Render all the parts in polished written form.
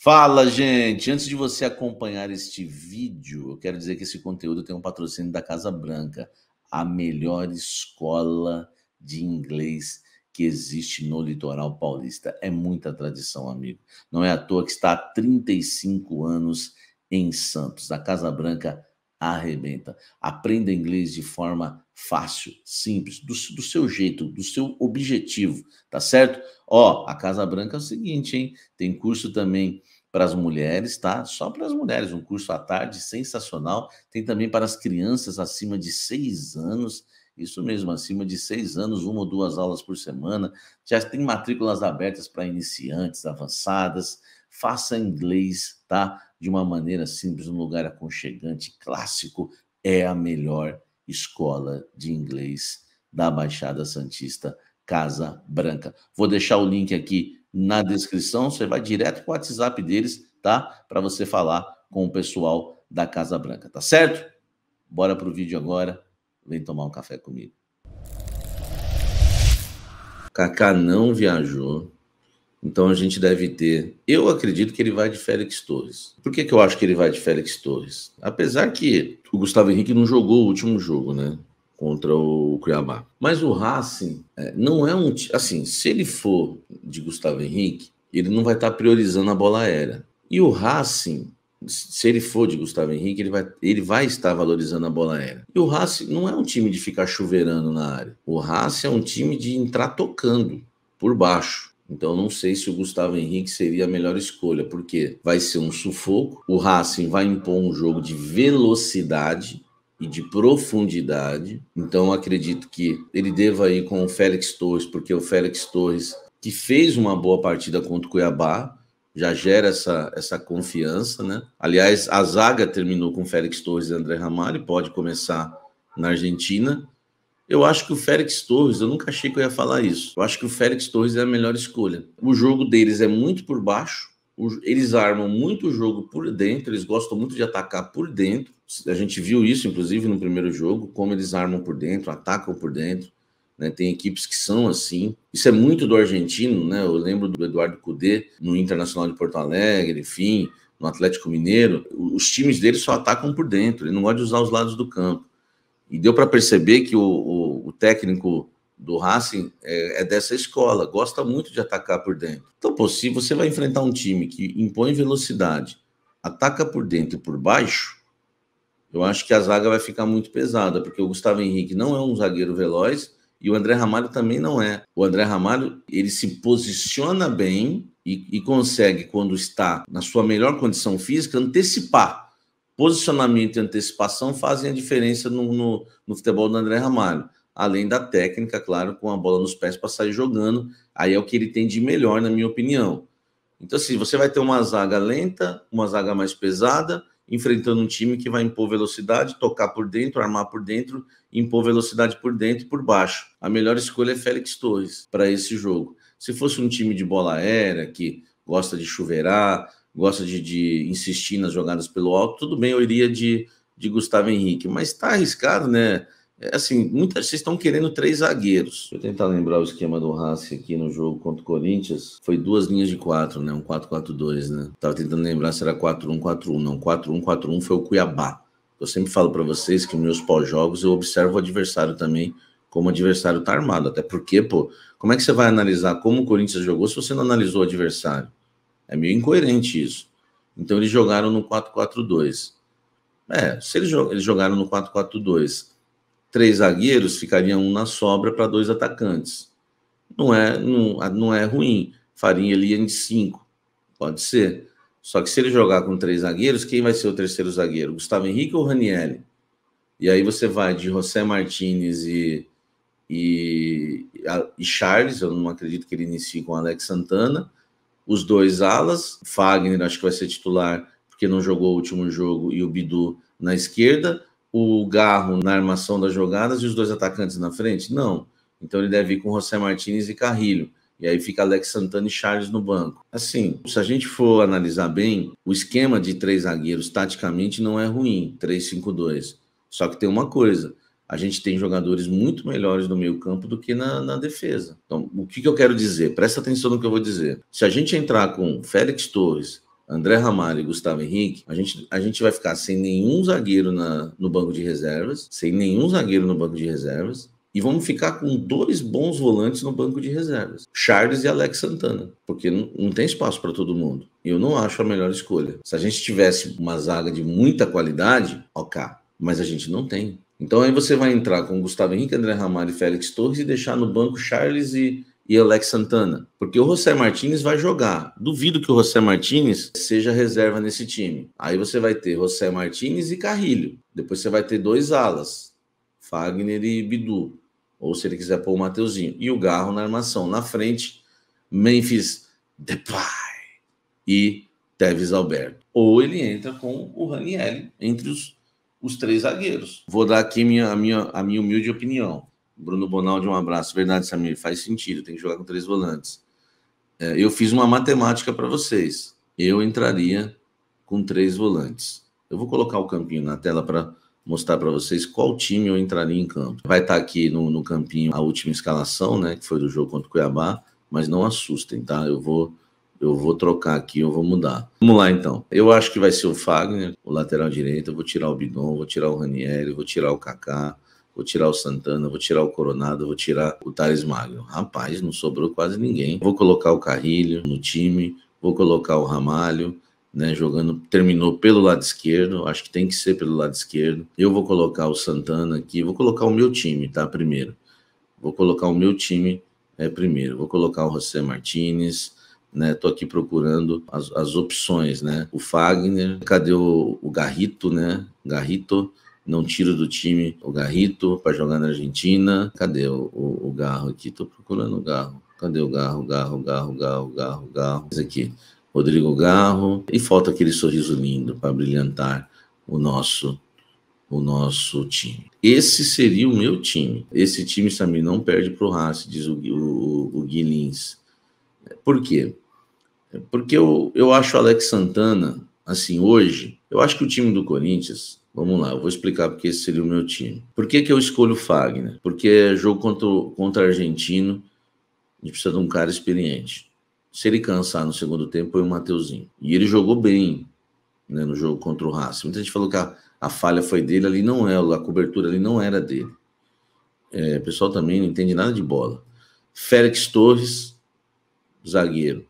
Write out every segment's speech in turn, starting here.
Fala, gente! Antes de você acompanhar este vídeo, eu quero dizer que esse conteúdo tem um patrocínio da Casa Branca, a melhor escola de inglês que existe no litoral paulista. É muita tradição, amigo. Não é à toa que está há 35 anos em Santos. A Casa Branca arrebenta. Aprenda inglês de forma fácil, simples, do seu jeito, do seu objetivo, tá certo? Ó, a Casa Branca é o seguinte, hein? Tem curso também para as mulheres, tá? Só para as mulheres, um curso à tarde sensacional. Tem também para as crianças acima de 6 anos, isso mesmo, acima de 6 anos, 1 ou 2 aulas por semana. Já tem matrículas abertas para iniciantes, avançadas. Faça inglês, tá? De uma maneira simples, num lugar aconchegante, clássico. É a melhor escola de inglês da Baixada Santista, Casa Branca. Vou deixar o link aqui na descrição, você vai direto para o WhatsApp deles, tá? Para você falar com o pessoal da Casa Branca, tá certo? Bora pro vídeo agora, vem tomar um café comigo. Kaká não viajou, então a gente deve ter... Eu acredito que ele vai de Félix Torres. Por que eu acho que ele vai de Félix Torres? Apesar que o Gustavo Henrique não jogou o último jogo, né? Contra o Cuiabá. Mas o Racing não é um... Assim, se ele for de Gustavo Henrique, ele não vai estar priorizando a bola aérea. E o Racing, se ele for de Gustavo Henrique, ele vai estar valorizando a bola aérea. E o Racing não é um time de ficar chuveirando na área. O Racing é um time de entrar tocando por baixo. Então, não sei se o Gustavo Henrique seria a melhor escolha, porque vai ser um sufoco. O Racing vai impor um jogo de velocidade e de profundidade. Então, acredito que ele deva ir com o Félix Torres, porque o Félix Torres, que fez uma boa partida contra o Cuiabá, já gera essa confiança, né? Aliás, a zaga terminou com Félix Torres e André Ramalho, pode começar na Argentina. Eu acho que o Félix Torres, eu nunca achei que eu ia falar isso, eu acho que o Félix Torres é a melhor escolha. O jogo deles é muito por baixo, eles armam muito o jogo por dentro, eles gostam muito de atacar por dentro. A gente viu isso, inclusive, no primeiro jogo, como eles armam por dentro, atacam por dentro, né? Tem equipes que são assim. Isso é muito do argentino, né? Eu lembro do Eduardo Cudê no Internacional de Porto Alegre, enfim, no Atlético Mineiro. Os times deles só atacam por dentro, ele não gosta de usar os lados do campo. E deu para perceber que o técnico do Racing é dessa escola, gosta muito de atacar por dentro. Então, pô, se você vai enfrentar um time que impõe velocidade, ataca por dentro e por baixo, eu acho que a zaga vai ficar muito pesada, porque o Gustavo Henrique não é um zagueiro veloz e o André Ramalho também não é. O André Ramalho, ele se posiciona bem e consegue, quando está na sua melhor condição física, antecipar. Posicionamento e antecipação fazem a diferença no futebol do André Ramalho. Além da técnica, claro, com a bola nos pés para sair jogando. Aí é o que ele tem de melhor, na minha opinião. Então, assim, você vai ter uma zaga lenta, uma zaga mais pesada, enfrentando um time que vai impor velocidade, tocar por dentro, armar por dentro, impor velocidade por dentro e por baixo. A melhor escolha é Félix Torres para esse jogo. Se fosse um time de bola aérea, que gosta de chuveirar, gosta de insistir nas jogadas pelo alto, tudo bem, eu iria de Gustavo Henrique, mas está arriscado, né? Assim, vocês estão querendo 3 zagueiros. Deixa eu tentar lembrar o esquema do Racing aqui no jogo contra o Corinthians. Foi 2 linhas de 4, né? Um 4-4-2, né? Tava tentando lembrar se era 4-1-4-1. Não, 4-1-4-1 foi o Cuiabá. Eu sempre falo para vocês que nos meus pós-jogos eu observo o adversário também, como o adversário tá armado. Até porque, pô, como é que você vai analisar como o Corinthians jogou se você não analisou o adversário? É meio incoerente isso. Então eles jogaram no 4-4-2. Se eles jogaram no 4-4-2, 3 zagueiros, ficaria um na sobra para 2 atacantes. Não é ruim. Faria ali em 5. Pode ser. Só que se ele jogar com 3 zagueiros, quem vai ser o terceiro zagueiro? Gustavo Henrique ou Ranieri? E aí você vai de José Martínez e Charles. Eu não acredito que ele inicie com Alex Santana. Os 2 alas. Fagner acho que vai ser titular, porque não jogou o último jogo, e o Bidu na esquerda. O Garro na armação das jogadas e os 2 atacantes na frente? Não. Então ele deve ir com José Martínez e Carrilho. E aí fica Alex Santana e Charles no banco. Assim, se a gente for analisar bem, o esquema de 3 zagueiros taticamente não é ruim, 3-5-2. Só que tem uma coisa, a gente tem jogadores muito melhores no meio campo do que na defesa. Então, o que eu quero dizer? Presta atenção no que eu vou dizer. Se a gente entrar com Félix Torres, André Ramalho e Gustavo Henrique, a gente vai ficar sem nenhum zagueiro no banco de reservas, e vamos ficar com 2 bons volantes no banco de reservas, Charles e Alex Santana, porque não tem espaço para todo mundo. Eu não acho a melhor escolha. Se a gente tivesse uma zaga de muita qualidade, ok, mas a gente não tem. Então aí você vai entrar com Gustavo Henrique, André Ramalho e Félix Torres e deixar no banco Charles e Alex Santana, porque o José Martínez vai jogar. Duvido que o José Martínez seja reserva nesse time. Aí você vai ter José Martínez e Carrilho. Depois você vai ter 2 alas, Fagner e Bidu. Ou se ele quiser pôr o Mateuzinho. E o Garro na armação. Na frente, Memphis Depay e Tevez Alberto. Ou ele entra com o Ranieri entre os 3 zagueiros. Vou dar aqui a minha humilde opinião. Bruno Bonaldi, um abraço. Verdade, Samir, faz sentido, tem que jogar com 3 volantes. Eu fiz uma matemática para vocês. Eu entraria com 3 volantes. Eu vou colocar o campinho na tela para mostrar para vocês qual time eu entraria em campo. Vai estar aqui no campinho a última escalação, né, que foi do jogo contra o Cuiabá, mas não assustem, tá? Eu vou trocar aqui, eu vou mudar. Vamos lá, então. Eu acho que vai ser o Fagner, o lateral direito. Eu vou tirar o Bidon, vou tirar o Ranieri, vou tirar o Kaká, vou tirar o Santana, vou tirar o Coronado, vou tirar o Thales Magno. Rapaz, não sobrou quase ninguém. Vou colocar o Carrilho no time, vou colocar o Ramalho, né, jogando, terminou pelo lado esquerdo, acho que tem que ser pelo lado esquerdo. Eu vou colocar o Santana aqui, vou colocar o meu time, tá, primeiro. Vou colocar o meu time primeiro. Vou colocar o José Martínez, né, tô aqui procurando as opções, né. O Fagner, cadê o Garrito, né, Garrito. Não tiro do time o Garrito para jogar na Argentina. Cadê o Garro aqui? Tô procurando o Garro. Cadê o Garro? Garro. Esse aqui. Rodrigo Garro. E falta aquele sorriso lindo para brilhantar o nosso time. Esse seria o meu time. Esse time, Samir, não perde para o Racing, diz o Gui Lins. Por quê? Porque eu acho o Alex Santana, assim, hoje, eu acho que o time do Corinthians... Vamos lá, eu vou explicar porque esse seria o meu time. Por que eu escolho o Fagner? Porque é jogo contra argentino, a gente precisa de um cara experiente. Se ele cansar no segundo tempo, põe o Mateuzinho. E ele jogou bem, né, no jogo contra o Racing. Muita gente falou que a falha foi dele, ali não é, a cobertura ali não era dele. O pessoal também não entende nada de bola. Félix Torres, zagueiro.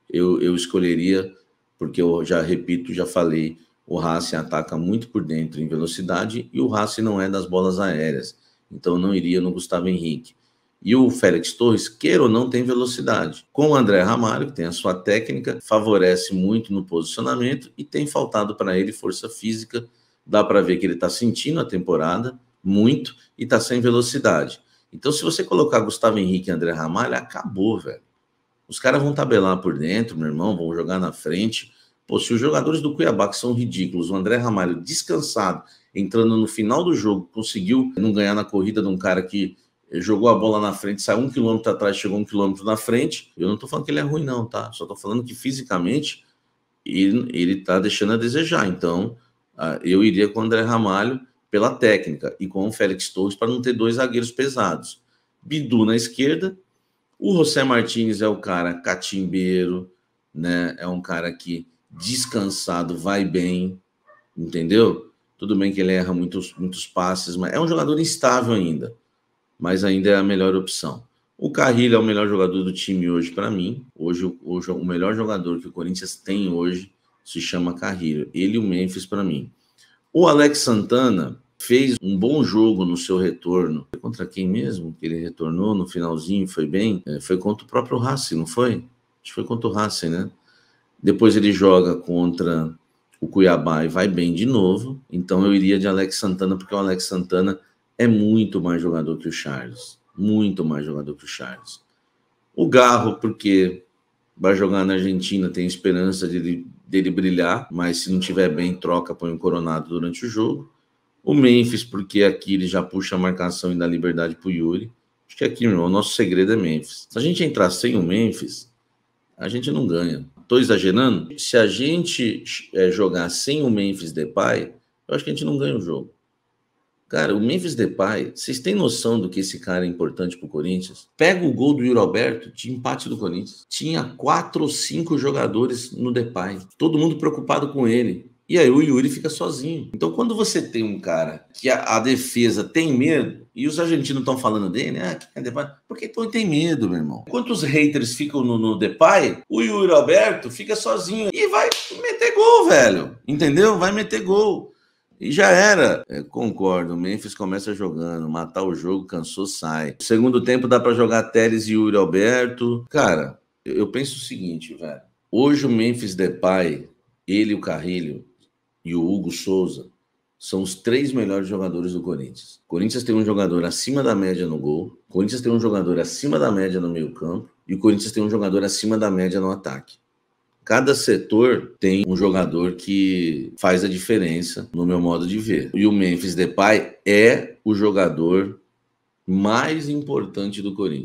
Eu escolheria, porque eu já repito, já falei, o Racing ataca muito por dentro em velocidade e o Racing não é das bolas aéreas. Então não iria no Gustavo Henrique. E o Félix Torres, queira ou não, tem velocidade. Com o André Ramalho, que tem a sua técnica, favorece muito no posicionamento e tem faltado para ele força física. Dá para ver que ele está sentindo a temporada muito e está sem velocidade. Então se você colocar Gustavo Henrique e André Ramalho, acabou, velho. Os caras vão tabelar por dentro, meu irmão, vão jogar na frente. Pô, se os jogadores do Cuiabá, que são ridículos, o André Ramalho descansado, entrando no final do jogo, conseguiu não ganhar na corrida de um cara que jogou a bola na frente, saiu 1 quilômetro atrás, chegou 1 quilômetro na frente. Eu não tô falando que ele é ruim, não, tá? Só tô falando que fisicamente ele tá deixando a desejar. Então, eu iria com o André Ramalho pela técnica e com o Félix Torres para não ter 2 zagueiros pesados. Bidu na esquerda. O José Martínez é o cara catimbeiro, né? É um cara que descansado vai bem, entendeu? Tudo bem que ele erra muitos passes, mas é um jogador instável ainda, mas ainda é a melhor opção. O Carrilho é o melhor jogador do time hoje para mim. Hoje o melhor jogador que o Corinthians tem hoje se chama Carrilho. Ele e o Memphis para mim. O Alex Santana fez um bom jogo no seu retorno. Contra quem mesmo que ele retornou no finalzinho, foi bem? Foi contra o próprio Racing, não foi? Acho que foi contra o Racing, né? Depois ele joga contra o Cuiabá e vai bem de novo. Então eu iria de Alex Santana, porque o Alex Santana é muito mais jogador que o Charles. Muito mais jogador que o Charles. O Garro, porque vai jogar na Argentina, tem esperança dele brilhar, mas se não tiver bem, troca, põe um Coronado durante o jogo. O Memphis, porque aqui ele já puxa a marcação e dá liberdade pro Yuri. Acho que aqui, meu irmão, o nosso segredo é Memphis. Se a gente entrar sem o Memphis, a gente não ganha. Tô exagerando? Se a gente jogar sem o Memphis Depay, eu acho que a gente não ganha o jogo. Cara, o Memphis Depay, vocês têm noção do que esse cara é importante pro Corinthians? Pega o gol do Yuri Alberto de empate do Corinthians. Tinha 4 ou 5 jogadores no Depay. Todo mundo preocupado com ele. E aí o Yuri fica sozinho. Então, quando você tem um cara que a defesa tem medo, e os argentinos estão falando dele, que é Depay? Porque tem medo, meu irmão. Enquanto os haters ficam no Depay, o Yuri Alberto fica sozinho e vai meter gol, velho. Entendeu? Vai meter gol. E já era. Concordo, o Memphis começa jogando, matar o jogo, cansou, sai. Segundo tempo dá pra jogar Telles e Yuri Alberto. Cara, eu penso o seguinte, velho. Hoje o Memphis Depay, ele, o Carrilho e o Hugo Souza são os 3 melhores jogadores do Corinthians. O Corinthians tem um jogador acima da média no gol, o Corinthians tem um jogador acima da média no meio campo e o Corinthians tem um jogador acima da média no ataque. Cada setor tem um jogador que faz a diferença, no meu modo de ver. E o Memphis Depay é o jogador mais importante do Corinthians.